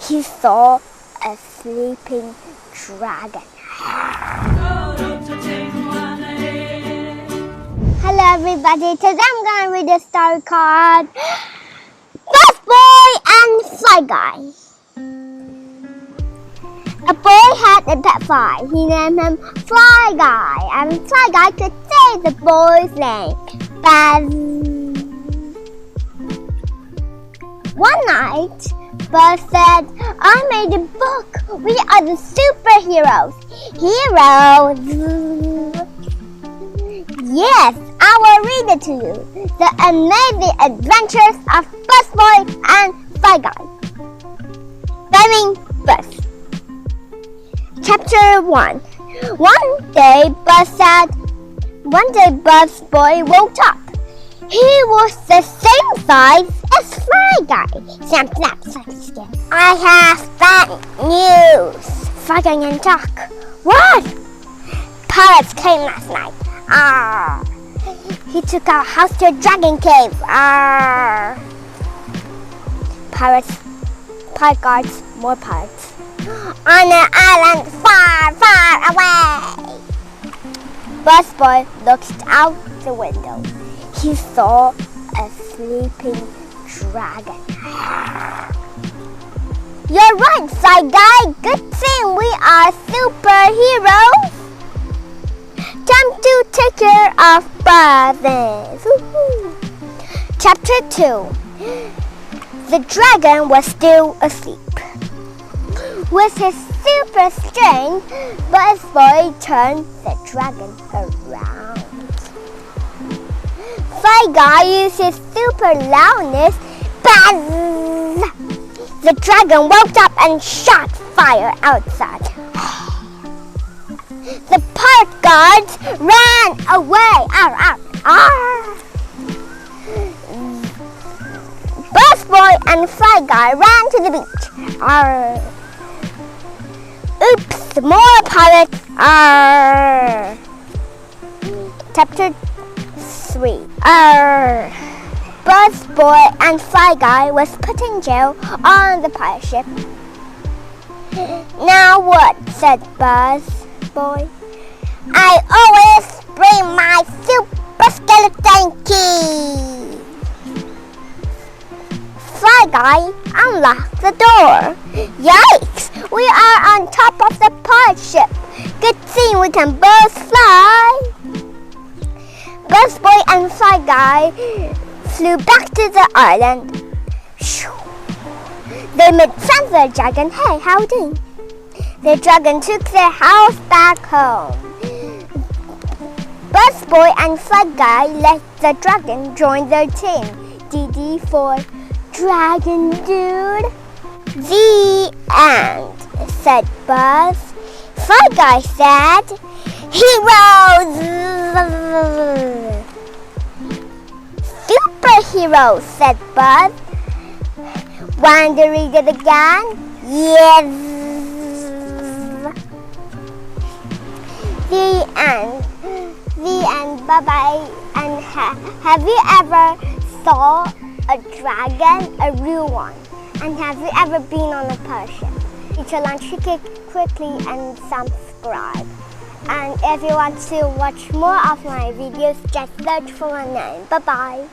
he saw a sleeping dragon. Hello everybody, today I'm going to read a story called Bus Boy and Fly Guy. A boy had a pet fly. He named him Fly Guy, and Fly Guy could say the boy's name. Buzz. One night, Buzz said, I made a book. We are the superheroes. Heroes. Yes, I will read it to you. The Amazing Adventures of Bus Boy and Fly Guy. Buzz. Chapter 1. One day, Buzz Boy woke up. He was the same size as Fly Guy. Snap, snap, snap, snap. I have bad news. Fly Guy can talk. What? Pirates came last night. He took our house to a dragon cave. Pirate guards, more pirates. On an island far, far away. Bus Boy looked out the window. He saw a sleeping dragon. You're right, Fly Guy. Good thing we are superheroes. Time to take care of business. Chapter 2. The dragon was still asleep. With his super strength, Buzz Boy turned the dragon around. Fly Guy used his super loudness. Buzz! The dragon woke up and shot fire outside. The pirate guards ran away. Buzz Boy and Fly Guy ran to the beach. Oops, more pirates. Chapter 3. Buzz Boy and Fly Guy was put in jail on the pirate ship. Now what? Said Buzz Boy. I always bring my super skeleton key. Fly Guy unlocked the door. Yikes! We are on top of the pirate ship. Good thing we can both fly. Buzz Boy and Fly Guy flew back to the island. They made friends with the dragon. Hey, howdy. The dragon took their house back home. Buzz Boy and Fly Guy let the dragon join their team. DD for Dragon Dude. The end, said Buzz. Fly Guy said, Heroes! Superheroes, said Buzz. Want to read it again? Yes. The end. Bye-bye. And have you ever saw a dragon, a real one? And have you ever been on a pirate ship? You should learn quickly and subscribe. And if you want to watch more of my videos, just search for my name. Bye-bye.